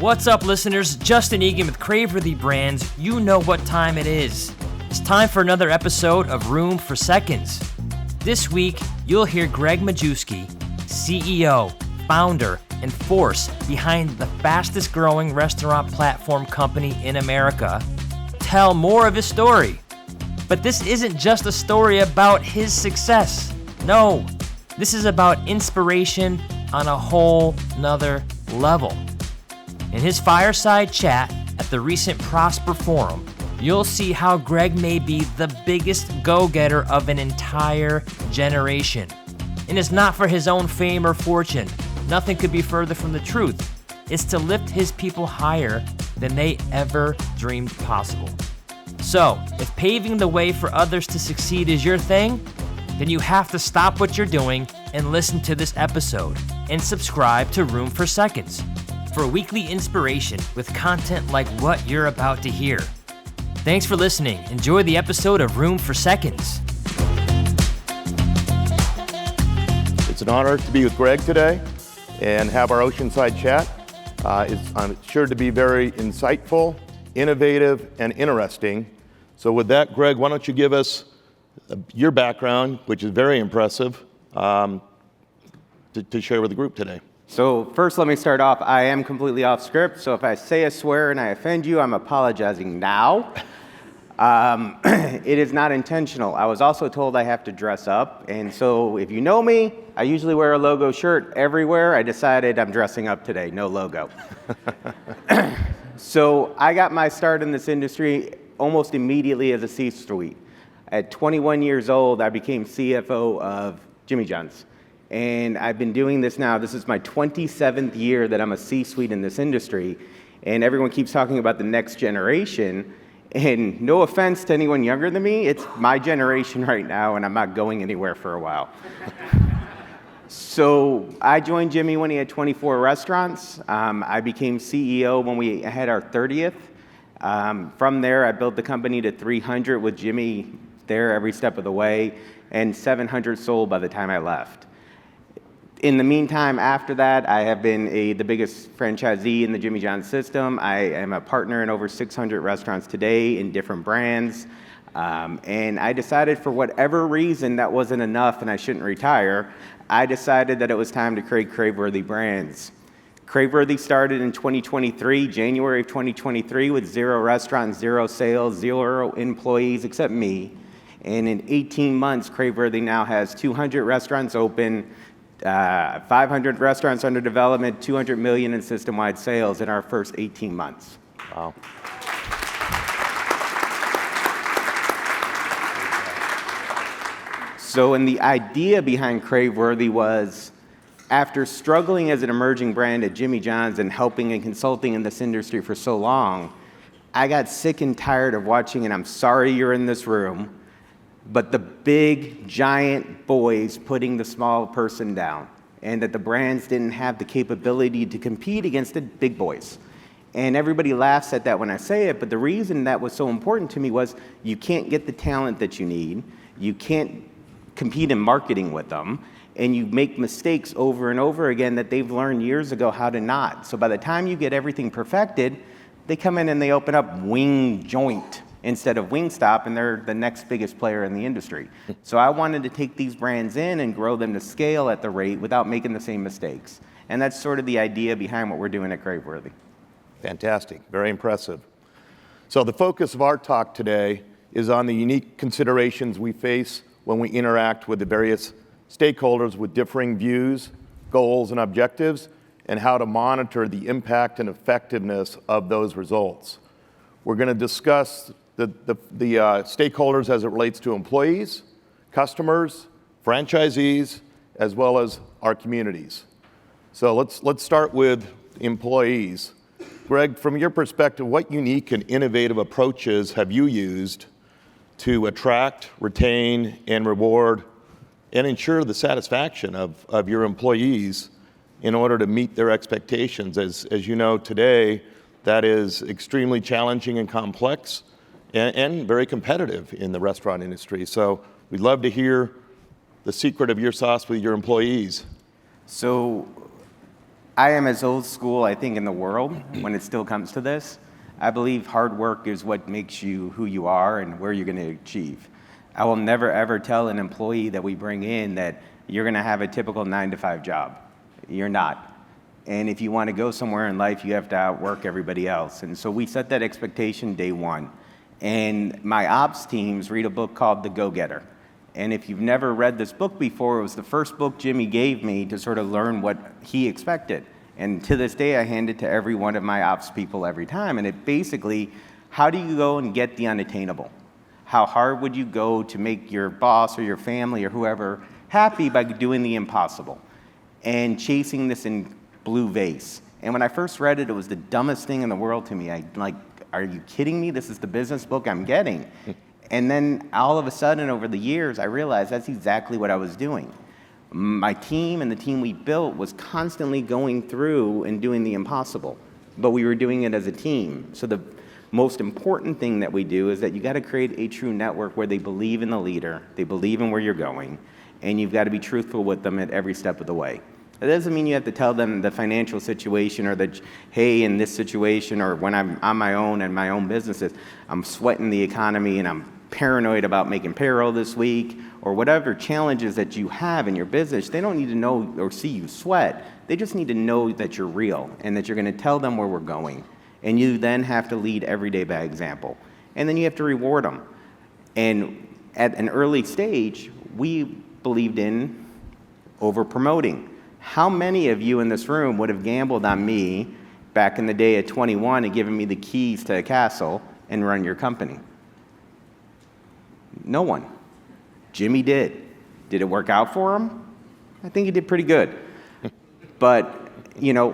What's up, listeners? Justin Egan with Craveworthy Brands. You know what time it is. It's time for another episode of Room for Seconds. This week, you'll hear Gregg Majewski, CEO, founder, and force behind the fastest growing restaurant platform company in America, tell more of his story. But this isn't just a story about his success. No, this is about inspiration on a whole nother level. In his fireside chat at the recent Prosper Forum, you'll see how Gregg may be the biggest go-getter of an entire generation. And it's not for his own fame or fortune. Nothing could be further from the truth. It's to lift his people higher than they ever dreamed possible. So, if paving the way for others to succeed is your thing, then you have to stop what you're doing and listen to this episode and subscribe to Room for Seconds for weekly inspiration with content like what you're about to hear. Thanks for listening. Enjoy the episode of Room for Seconds. It's an honor to be with Gregg today and have our Oceanside chat. I'm sure to be very insightful, innovative, and interesting. So with that, Gregg, why don't you give us your background, which is very impressive, to share with the group today. So first, let me start off. I am completely off script, so if I say a swear and I offend you, I'm apologizing now. It is not intentional. I was also told I have to dress up, and so if you know me, I usually wear a logo shirt everywhere. I decided I'm dressing up today, no logo. So I got my start in this industry almost immediately as a C-suite. At 21 years old, I became CFO of Jimmy John's. And I've been doing this now. This is my 27th year that I'm a C-suite in this industry. And everyone keeps talking about the next generation. And no offense to anyone younger than me, it's my generation right now, and I'm not going anywhere for a while. So I joined Jimmy when he had 24 restaurants. I became CEO when we had our 30th. From there, I built the company to 300 with Jimmy there every step of the way, and 700 sold by the time I left. In the meantime, after that, I have been the biggest franchisee in the Jimmy John system. I am a partner in over 600 restaurants today in different brands. And I decided for whatever reason that wasn't enough and I shouldn't retire, I decided that it was time to create Craveworthy Brands. Craveworthy started in 2023, January of 2023, with 0 restaurants, 0 sales, 0 employees except me. And in 18 months, Craveworthy now has 200 restaurants open, 500 restaurants under development, 200 million in system-wide sales in our first 18 months. Wow. So, and the idea behind Craveworthy was, after struggling as an emerging brand at Jimmy John's and helping and consulting in this industry for so long, I got sick and tired of watching, and I'm sorry you're in this room, but the big, giant boys putting the small person down, and that the brands didn't have the capability to compete against the big boys. And everybody laughs at that when I say it, but the reason that was so important to me was you can't get the talent that you need, you can't compete in marketing with them, and you make mistakes over and over again that they've learned years ago how to not. So by the time you get everything perfected, they come in and they open up Wing Joint instead of Wingstop, and they're the next biggest player in the industry. So I wanted to take these brands in and grow them to scale at the rate without making the same mistakes. And that's sort of the idea behind what we're doing at Craveworthy. Fantastic, very impressive. So the focus of our talk today is on the unique considerations we face when we interact with the various stakeholders with differing views, goals, and objectives, and how to monitor the impact and effectiveness of those results. We're going to discuss the stakeholders as it relates to employees, customers, franchisees, as well as our communities. So let's start with employees. Gregg, from your perspective, what unique and innovative approaches have you used to attract, retain, and reward and ensure the satisfaction of your employees in order to meet their expectations? As you know, today, that is extremely challenging and complex and very competitive in the restaurant industry. So we'd love to hear the secret of your sauce with your employees. So I am as old school, I think, in the world when it still comes to this. I believe hard work is what makes you who you are and where you're going to achieve. I will never, ever tell an employee that we bring in that you're going to have a typical 9-to-5 job. You're not. And if you want to go somewhere in life, you have to outwork everybody else. And so we set that expectation day one. And my ops teams read a book called The Go-Getter. And if you've never read this book before, it was the first book Jimmy gave me to sort of learn what he expected. And to this day, I hand it to every one of my ops people every time. And it basically, how do you go and get the unattainable? How hard would you go to make your boss or your family or whoever happy by doing the impossible and chasing this in blue vase? And when I first read it, it was the dumbest thing in the world to me. Are you kidding me? This is the business book I'm getting. And then all of a sudden, over the years, I realized that's exactly what I was doing. My team and the team we built was constantly going through and doing the impossible, but we were doing it as a team. So the most important thing that we do is that you got to create a true network where they believe in the leader, they believe in where you're going, and you've got to be truthful with them at every step of the way. It doesn't mean you have to tell them the financial situation or that, hey, in this situation or when I'm on my own and my own businesses, I'm sweating the economy and I'm paranoid about making payroll this week or whatever challenges that you have in your business. They don't need to know or see you sweat. They just need to know that you're real and that you're going to tell them where we're going. And you then have to lead every day by example. And then you have to reward them. And at an early stage, we believed in over-promoting. How many of you in this room would have gambled on me back in the day at 21 and given me the keys to a castle and run your company? No one. Jimmy did. Did it work out for him? I think he did pretty good. But, you know,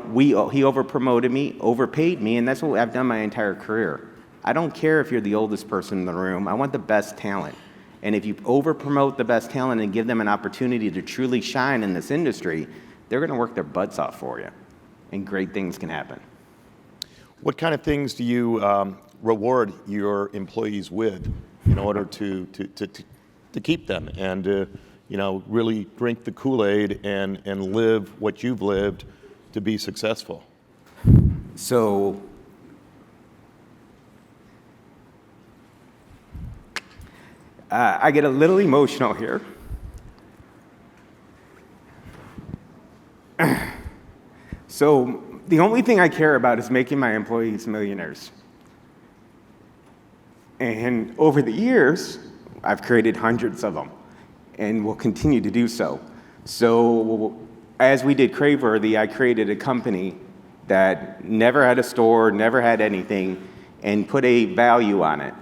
he over-promoted me, overpaid me, and that's what I've done my entire career. I don't care if you're the oldest person in the room. I want the best talent. And if you over-promote the best talent and give them an opportunity to truly shine in this industry, they're going to work their butts off for you, and great things can happen. What kind of things do you reward your employees with in order to keep them and really drink the Kool-Aid and live what you've lived to be successful? So I get a little emotional here. So the only thing I care about is making my employees millionaires. And over the years, I've created hundreds of them and will continue to do so. So as we did Craveworthy, I created a company that never had a store, never had anything, and put a value on it.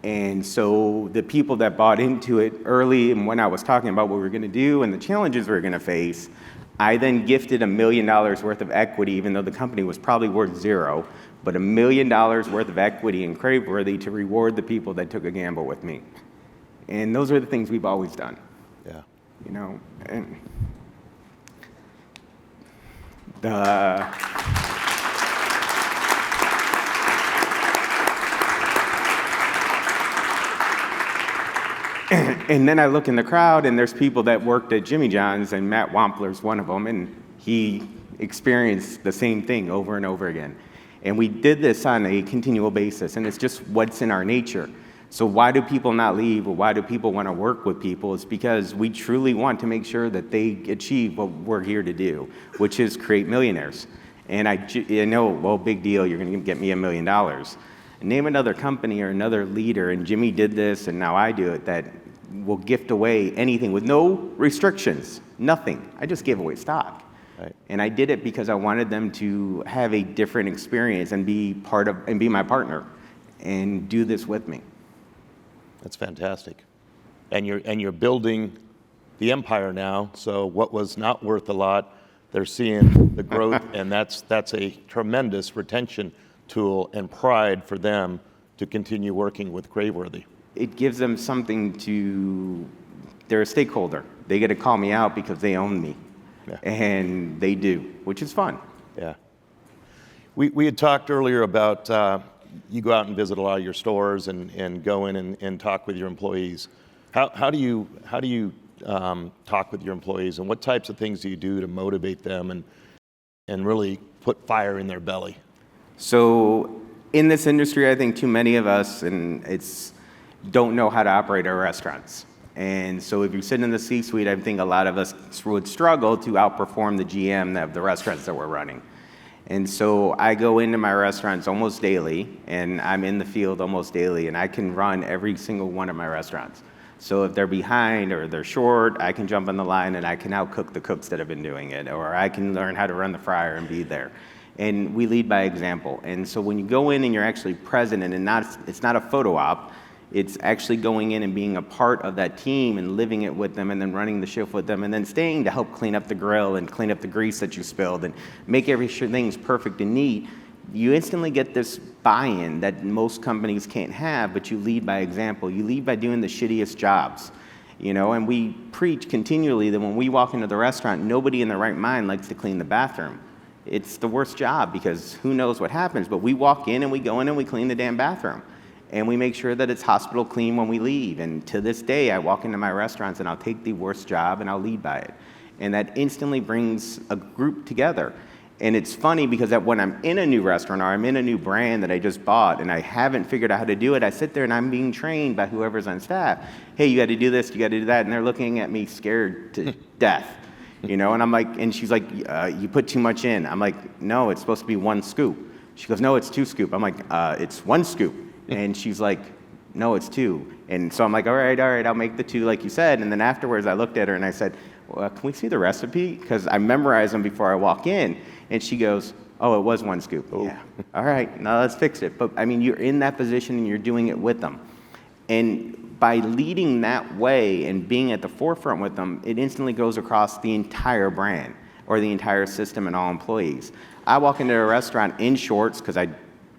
And so the people that bought into it early and when I was talking about what we were going to do and the challenges we were going to face, I then gifted $1 million worth of equity, even though the company was probably worth zero, but $1 million worth of equity in Craveworthy to reward the people that took a gamble with me. And those are the things we've always done. Yeah. You know, and and then I look in the crowd, and there's people that worked at Jimmy John's, and Matt Wampler's one of them, and he experienced the same thing over and over again. And we did this on a continual basis, and it's just what's in our nature. So why do people not leave, or why do people want to work with people? It's because we truly want to make sure that they achieve what we're here to do, which is create millionaires. And I know, well, big deal, you're going to get me $1 million. Name another company or another leader, and Jimmy did this, and now I do it, that will gift away anything with no restrictions, nothing. I just gave away stock. Right. And I did it because I wanted them to have a different experience and be part of, and be my partner, and do this with me. That's fantastic. And you're building the empire now, so what was not worth a lot, they're seeing the growth, and that's a tremendous retention tool and pride for them to continue working with Craveworthy. It gives them something they're a stakeholder. They get to call me out because they own me. Yeah. And they do, which is fun. Yeah. We had talked earlier about you go out and visit a lot of your stores and go in and talk with your employees. How do you talk with your employees, and what types of things do you do to motivate them and really put fire in their belly? So in this industry, I think too many of us don't know how to operate our restaurants. And so if you sit in the C-suite, I think a lot of us would struggle to outperform the GM of the restaurants that we're running. And so I go into my restaurants almost daily, and I'm in the field almost daily, and I can run every single one of my restaurants. So if they're behind or they're short, I can jump on the line and I can outcook the cooks that have been doing it, or I can learn how to run the fryer and be there. And we lead by example. And so when you go in and you're actually present, and it's not a photo op, it's actually going in and being a part of that team and living it with them and then running the shift with them and then staying to help clean up the grill and clean up the grease that you spilled and make everything's perfect and neat, you instantly get this buy-in that most companies can't have, but you lead by example. You lead by doing the shittiest jobs, and we preach continually that when we walk into the restaurant, nobody in their right mind likes to clean the bathroom. It's the worst job because who knows what happens, but we walk in and we go in and we clean the damn bathroom. And we make sure that it's hospital clean when we leave. And to this day, I walk into my restaurants and I'll take the worst job and I'll lead by it. And that instantly brings a group together. And it's funny because when I'm in a new restaurant or I'm in a new brand that I just bought and I haven't figured out how to do it, I sit there and I'm being trained by whoever's on staff. Hey, you got to do this, you got to do that. And they're looking at me scared to death. And I'm like, and she's like, you put too much in. I'm like, no, it's supposed to be 1 scoop. She goes, no, it's 2 scoop. I'm like, it's 1 scoop. And she's like, no, it's 2. And so I'm like, all right, I'll make the 2 like you said. And then afterwards I looked at her and I said, well, can we see the recipe? Because I memorize them before I walk in. And she goes, oh, it was 1 scoop. Oh. Yeah. All right, now let's fix it. But I mean, you're in that position and you're doing it with them. And by leading that way and being at the forefront with them, it instantly goes across the entire brand or the entire system and all employees. I walk into a restaurant in shorts because I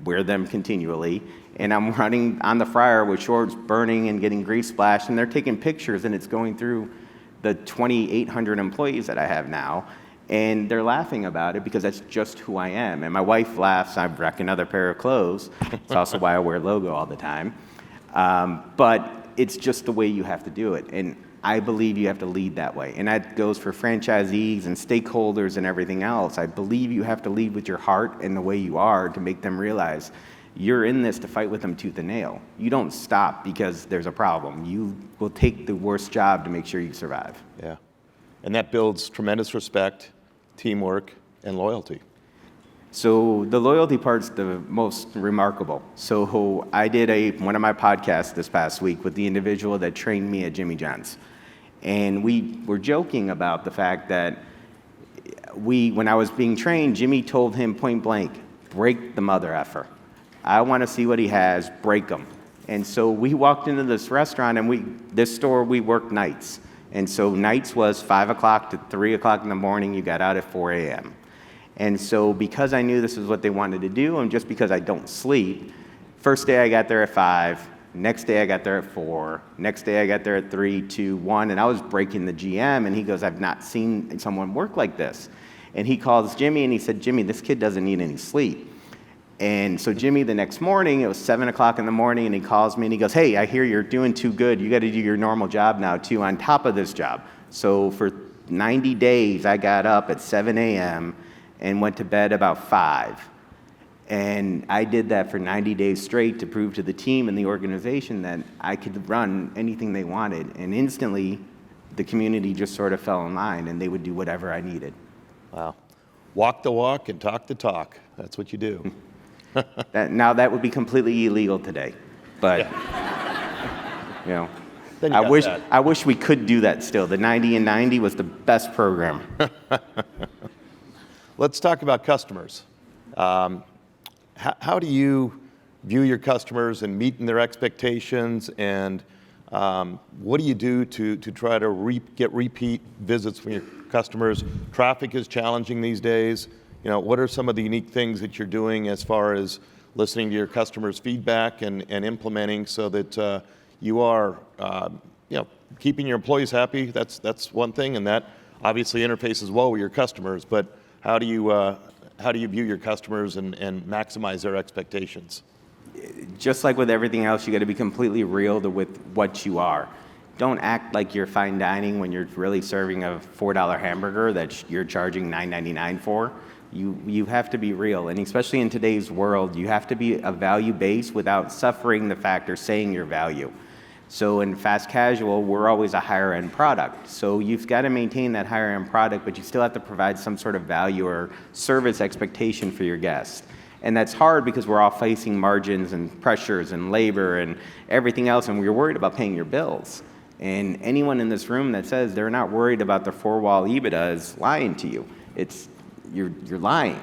wear them continually, and I'm running on the fryer with shorts burning and getting grease splashed, and they're taking pictures, and it's going through the 2,800 employees that I have now, and they're laughing about it because that's just who I am. And my wife laughs, I wreck another pair of clothes. It's also why I wear logo all the time. But it's just the way you have to do it, and I believe you have to lead that way. And that goes for franchisees and stakeholders and everything else. I believe you have to lead with your heart and the way you are to make them realize you're in this to fight with them tooth and nail. You don't stop because there's a problem. You will take the worst job to make sure you survive. Yeah. And that builds tremendous respect, teamwork, and loyalty. So the loyalty part's the most remarkable. So I did one of my podcasts this past week with the individual that trained me at Jimmy John's. And we were joking about the fact that when I was being trained, Jimmy told him point blank, break the mother effer. I want to see what he has, break him. And so we walked into this restaurant, and this store, we worked nights. And so nights was 5 o'clock to 3 o'clock in the morning, you got out at 4 a.m. And so because I knew this is what they wanted to do, and just because I don't sleep, first day I got there at 5, next day I got there at 4, next day I got there at 3, 2, 1, and I was breaking the GM, and he goes, I've not seen someone work like this. And he calls Jimmy, and he said, Jimmy, this kid doesn't need any sleep. And so Jimmy, the next morning, it was 7 o'clock in the morning, and he calls me, and he goes, hey, I hear you're doing too good. You got to do your normal job now, too, on top of this job. So for 90 days, I got up at 7 a.m., and went to bed about 5. And I did that for 90 days straight to prove to the team and the organization that I could run anything they wanted. And instantly, the community just sort of fell in line, and they would do whatever I needed. Wow. Walk the walk and talk the talk. That's what you do. Now, that would be completely illegal today. But, yeah. I wish we could do that still. The 90 and 90 was the best program. Let's talk about customers. How do you view your customers and meeting their expectations, and what do you do to try to get repeat visits from your customers? Traffic is challenging these days. What are some of the unique things that you're doing as far as listening to your customers' feedback and implementing so that you are keeping your employees happy? That's one thing, and that obviously interfaces well with your customers, but how do you view your customers and maximize their expectations? Just like with everything else, you got to be completely real with what you are. Don't act like you're fine dining when you're really serving a $4 hamburger that you're charging $9.99 for. You have to be real, and especially in today's world, you have to be a value base without suffering the fact or saying your value. So in fast casual, we're always a higher end product. So you've got to maintain that higher end product, but you still have to provide some sort of value or service expectation for your guests. And that's hard because we're all facing margins and pressures and labor and everything else, and we're worried about paying your bills. And anyone in this room that says they're not worried about their four-wall EBITDA is lying to you. You're lying.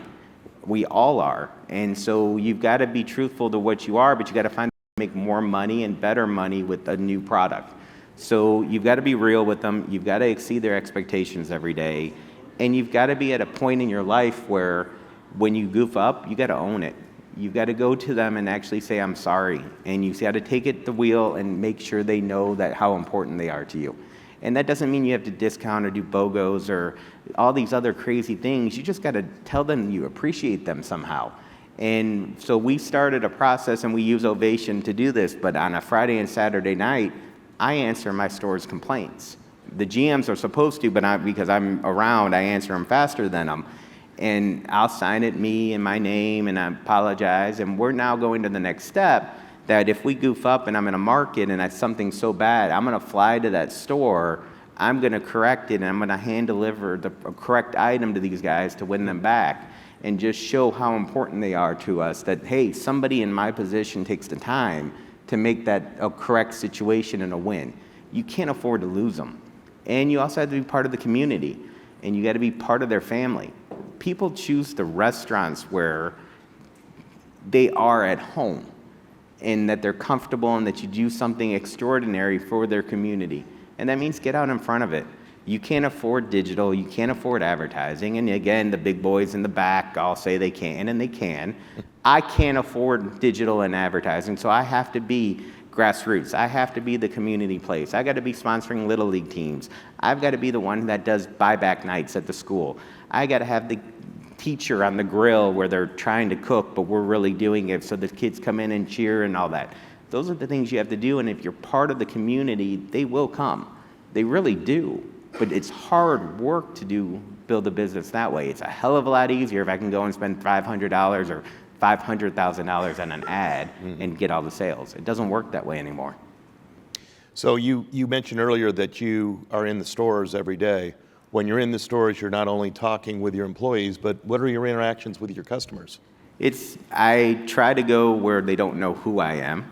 We all are. And so you've got to be truthful to what you are, but you got to find a way to make more money and better money with a new product. So you've got to be real with them. You've got to exceed their expectations every day. And you've got to be at a point in your life where when you goof up, you got to own it. You've got to go to them and actually say, I'm sorry. And you've got to take it the wheel and make sure they know that how important they are to you. And that doesn't mean you have to discount or do BOGOs or all these other crazy things. You just got to tell them you appreciate them somehow. And so we started a process, and we use Ovation to do this, but on a Friday and Saturday night, I answer my store's complaints. The GMs are supposed to, but because I'm around, I answer them faster than them. And I'll sign it, me and my name, and I apologize. And we're now going to the next step, that if we goof up and I'm in a market and that's something so bad, I'm going to fly to that store, I'm going to correct it, and I'm going to hand deliver the correct item to these guys to win them back and just show how important they are to us, that, hey, somebody in my position takes the time to make that a correct situation and a win. You can't afford to lose them. And you also have to be part of the community, and you got to be part of their family. People choose the restaurants where they are at home and that they're comfortable and that you do something extraordinary for their community. And that means get out in front of it. You can't afford digital, you can't afford advertising, and again, the big boys in the back all say they can, and they can. I can't afford digital and advertising, so I have to be grassroots. I have to be the community place. I got to be sponsoring Little League teams. I've got to be the one that does buyback nights at the school. I got to have the teacher on the grill where they're trying to cook, but we're really doing it so the kids come in and cheer and all that. Those are the things you have to do, and if you're part of the community, they will come. They really do, but it's hard work to build a business that way. It's a hell of a lot easier if I can go and spend $500 or $500,000 on an ad and get all the sales. It doesn't work that way anymore. So you mentioned earlier that you are in the stores every day. When you're in the stores, you're not only talking with your employees, but what are your interactions with your customers? I try to go where they don't know who I am,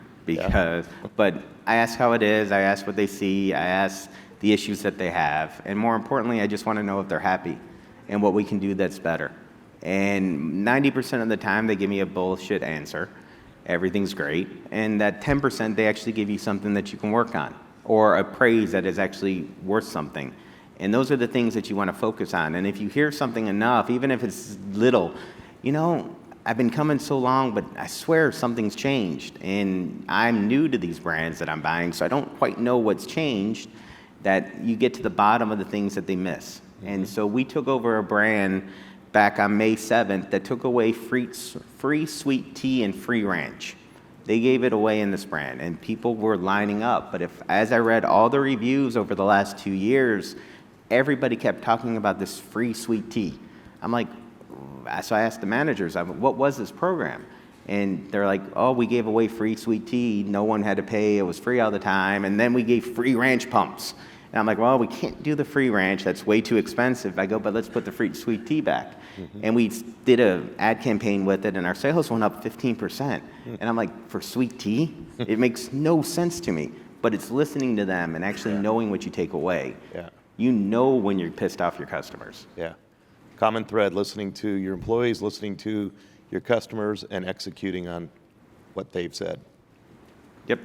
but I ask how it is, I ask what they see, I ask the issues that they have, and more importantly, I just want to know if they're happy and what we can do that's better. And 90% of the time, they give me a bullshit answer. Everything's great. And that 10%, they actually give you something that you can work on, or a praise that is actually worth something. And those are the things that you want to focus on. And if you hear something enough, even if it's little, I've been coming so long, but I swear something's changed. And I'm new to these brands that I'm buying, so I don't quite know what's changed, that you get to the bottom of the things that they miss. Mm-hmm. And so we took over a brand back on May 7th that took away free sweet tea and free ranch. They gave it away in this brand, and people were lining up. But as I read all the reviews over the last 2 years, everybody kept talking about this free sweet tea. I'm like, so I asked the managers, what was this program? And they're like, oh, we gave away free sweet tea. No one had to pay. It was free all the time. And then we gave free ranch pumps. And I'm like, well, we can't do the free ranch. That's way too expensive. I go, but let's put the free sweet tea back. Mm-hmm. And we did an ad campaign with it, and our sales went up 15%. Mm-hmm. And I'm like, for sweet tea? It makes no sense to me. But it's listening to them and actually knowing what you take away. Yeah. You know when you're pissed off your customers. Yeah. Common thread, listening to your employees, listening to your customers, and executing on what they've said. Yep.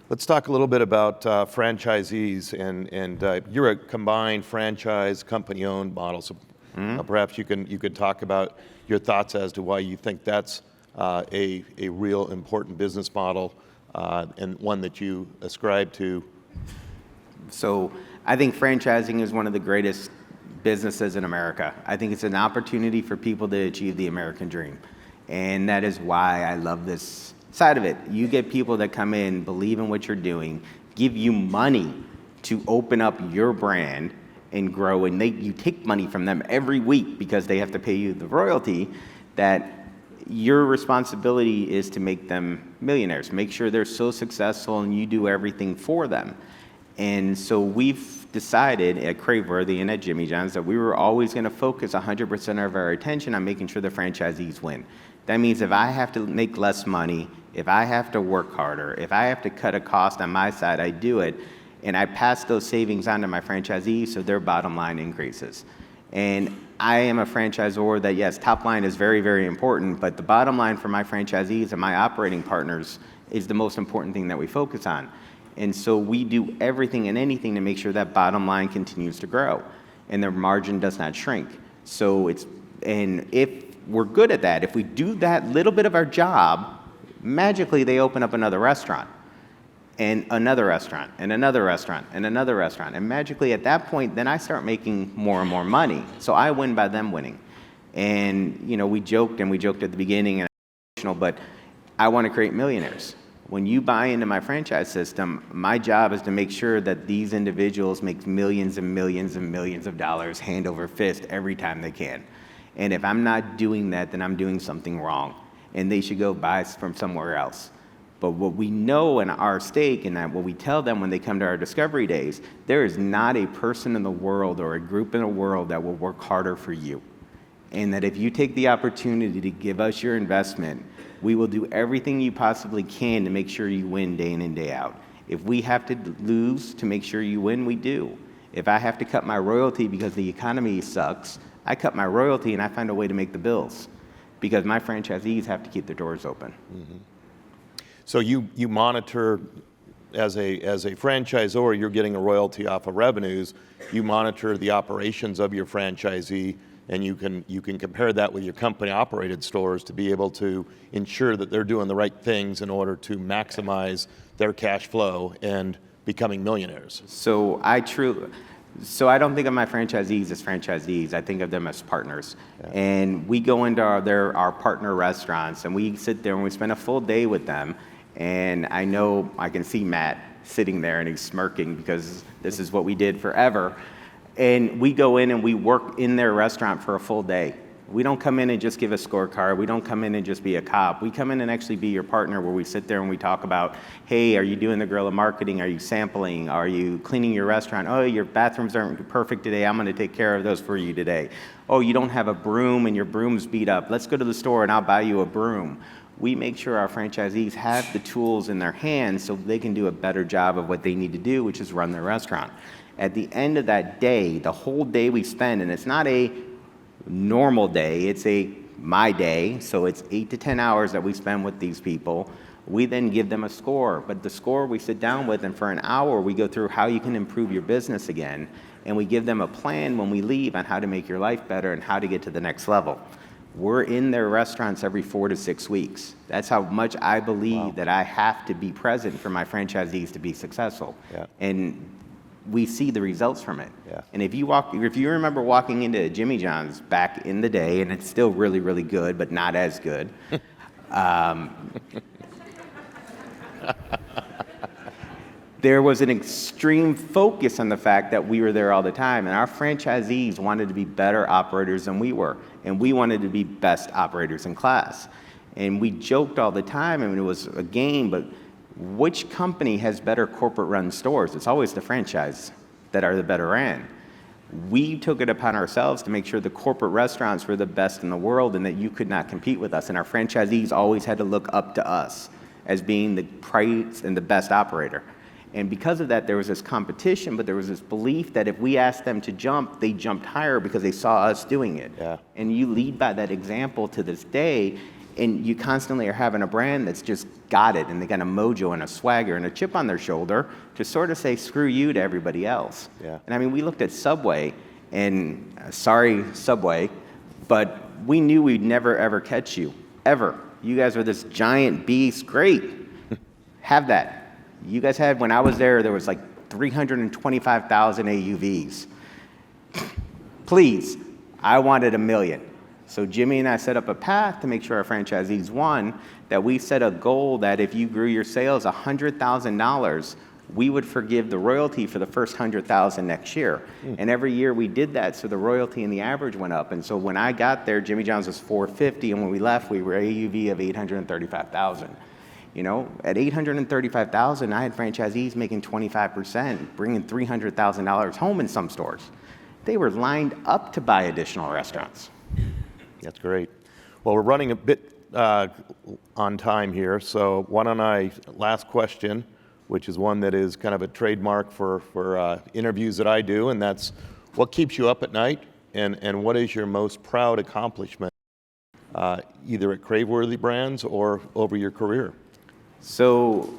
Let's talk a little bit about franchisees, and you're a combined franchise company-owned model. So perhaps you could talk about your thoughts as to why you think that's a real important business model and one that you ascribe to. So I think franchising is one of the greatest businesses in America. I think it's an opportunity for people to achieve the American dream. And that is why I love this side of it. You get people that come in, believe in what you're doing, give you money to open up your brand, and grow, and you take money from them every week because they have to pay you the royalty, that your responsibility is to make them millionaires, make sure they're so successful and you do everything for them. And so we've decided at Craveworthy and at Jimmy John's that we were always going to focus 100% of our attention on making sure the franchisees win. That means if I have to make less money, if I have to work harder, if I have to cut a cost on my side, I do it, and I pass those savings on to my franchisees so their bottom line increases. And I am a franchisor that, yes, top line is very, very important, but the bottom line for my franchisees and my operating partners is the most important thing that we focus on. And so we do everything and anything to make sure that bottom line continues to grow and their margin does not shrink. And if we're good at that, if we do that little bit of our job, magically they open up another restaurant and another restaurant and another restaurant and another restaurant. And magically at that point, then I start making more and more money. So I win by them winning. And, we joked at the beginning, but I want to create millionaires. When you buy into my franchise system, my job is to make sure that these individuals make millions and millions and millions of dollars hand over fist every time they can. And if I'm not doing that, then I'm doing something wrong. And they should go buy from somewhere else. But what we know in our stake, and that what we tell them when they come to our discovery days, there is not a person in the world or a group in the world that will work harder for you. And that if you take the opportunity to give us your investment, we will do everything you possibly can to make sure you win day in and day out. If we have to lose to make sure you win, we do. If I have to cut my royalty because the economy sucks, I cut my royalty and I find a way to make the bills because my franchisees have to keep their doors open. Mm-hmm. So you monitor, as a franchisor, you're getting a royalty off of revenues. You monitor the operations of your franchisee, and you can compare that with your company-operated stores to be able to ensure that they're doing the right things in order to maximize their cash flow and becoming millionaires. So I don't think of my franchisees as franchisees. I think of them as partners. Yeah. And we go into our partner restaurants, and we sit there and we spend a full day with them. And I know I can see Matt sitting there and he's smirking because this is what we did forever. And we go in and we work in their restaurant for a full day. We don't come in and just give a scorecard. We don't come in and just be a cop. We come in and actually be your partner, where we sit there and we talk about, hey, are you doing the guerrilla marketing? Are you sampling? Are you cleaning your restaurant? Oh, your bathrooms aren't perfect today. I'm going to take care of those for you today. Oh, you don't have a broom and your broom's beat up. Let's go to the store and I'll buy you a broom. We make sure our franchisees have the tools in their hands so they can do a better job of what they need to do, which is run their restaurant. At the end of that day, the whole day we spend, and it's not a normal day, it's my day, so it's 8 to 10 hours that we spend with these people. We then give them a score, but the score we sit down with, and for an hour we go through how you can improve your business again, and we give them a plan when we leave on how to make your life better and how to get to the next level. We're in their restaurants every 4 to 6 weeks. That's how much I believe that I have to be present for my franchisees to be successful. Yeah. And we see the results from it. Yeah. And if you remember walking into Jimmy John's back in the day, and it's still really, really good, but not as good. There was an extreme focus on the fact that we were there all the time, and our franchisees wanted to be better operators than we were, and we wanted to be best operators in class. And we joked all the time, and it was a game, but which company has better corporate-run stores? It's always the franchise that are the better ran. We took it upon ourselves to make sure the corporate restaurants were the best in the world and that you could not compete with us, and our franchisees always had to look up to us as being the price and the best operator. And because of that, there was this competition, but there was this belief that if we asked them to jump, they jumped higher because they saw us doing it. Yeah. And you lead by that example to this day, and you constantly are having a brand that's just got it, and they got a mojo and a swagger and a chip on their shoulder to sort of say, screw you to everybody else. Yeah. And I mean, we looked at Subway, and sorry, Subway, but we knew we'd never, ever catch you, ever. You guys are this giant beast, great, have that. You guys had, when I was there was like 325,000 AUVs. Please, I wanted 1 million. So Jimmy and I set up a path to make sure our franchisees won, that we set a goal that if you grew your sales $100,000, we would forgive the royalty for the first 100,000 next year. And every year we did that, so the royalty and the average went up. And so when I got there, Jimmy John's was 450, and when we left, we were AUV of 835,000. At 835,000, I had franchisees making 25%, bringing $300,000 home in some stores. They were lined up to buy additional restaurants. That's great. Well, we're running a bit on time here, so why don't last question, which is one that is kind of a trademark for interviews that I do, and that's what keeps you up at night, and what is your most proud accomplishment, either at Craveworthy Brands or over your career? So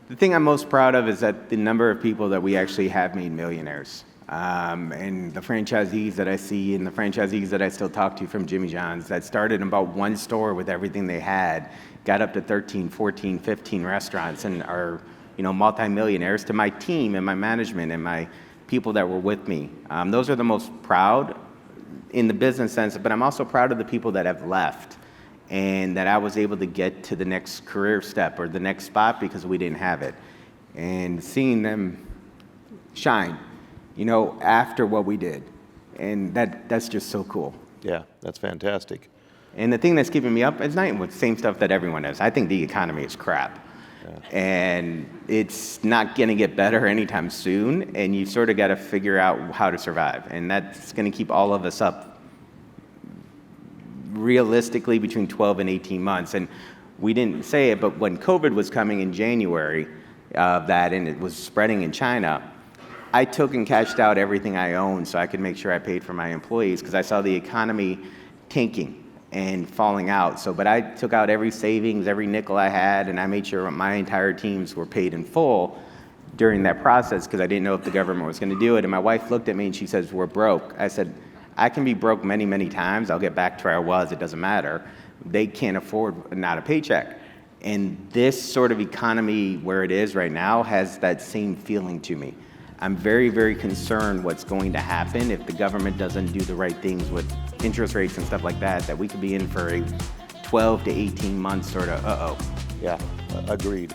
the thing I'm most proud of is that the number of people that we actually have made millionaires. And the franchisees that I see and the franchisees that I still talk to from Jimmy John's that started in about one store with everything they had, got up to 13, 14, 15 restaurants and are, multimillionaires, to my team and my management and my people that were with me. Those are the most proud in the business sense, but I'm also proud of the people that have left and that I was able to get to the next career step or the next spot because we didn't have it. And seeing them shine, after what we did. And that's just so cool. Yeah, that's fantastic. And the thing that's keeping me up at night was the same stuff that everyone is. I think the economy is crap. Yeah. And it's not going to get better anytime soon. And you sort of got to figure out how to survive. And that's going to keep all of us up realistically between 12 and 18 months. And we didn't say it, but when COVID was coming in January of that and it was spreading in China, I took and cashed out everything I owned so I could make sure I paid for my employees because I saw the economy tanking and falling out. But I took out every savings, every nickel I had, and I made sure my entire teams were paid in full during that process because I didn't know if the government was going to do it. And my wife looked at me and she says, "We're broke." I said, "I can be broke many, many times. I'll get back to where I was. It doesn't matter. They can't afford not a paycheck." And this sort of economy where it is right now has that same feeling to me. I'm very, very concerned what's going to happen if the government doesn't do the right things with interest rates and stuff like that we could be in for a 12 to 18 months sort of Yeah, agreed.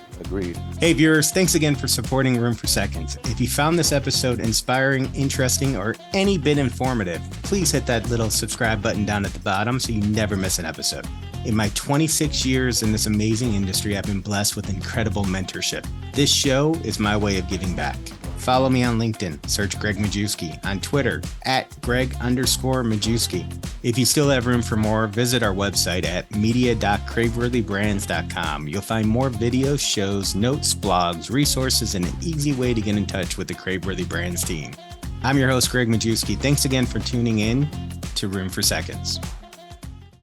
Hey viewers, thanks again for supporting Room for Seconds. If you found this episode inspiring, interesting, or any bit informative, please hit that little subscribe button down at the bottom so you never miss an episode. In my 26 years in this amazing industry, I've been blessed with incredible mentorship. This show is my way of giving back. Follow me on LinkedIn, search Gregg Majewski, on Twitter, @Gregg_Majewski. If you still have room for more, visit our website at media.craveworthybrands.com. You'll find more videos, shows, notes, blogs, resources, and an easy way to get in touch with the Craveworthy Brands team. I'm your host, Gregg Majewski. Thanks again for tuning in to Room for Seconds.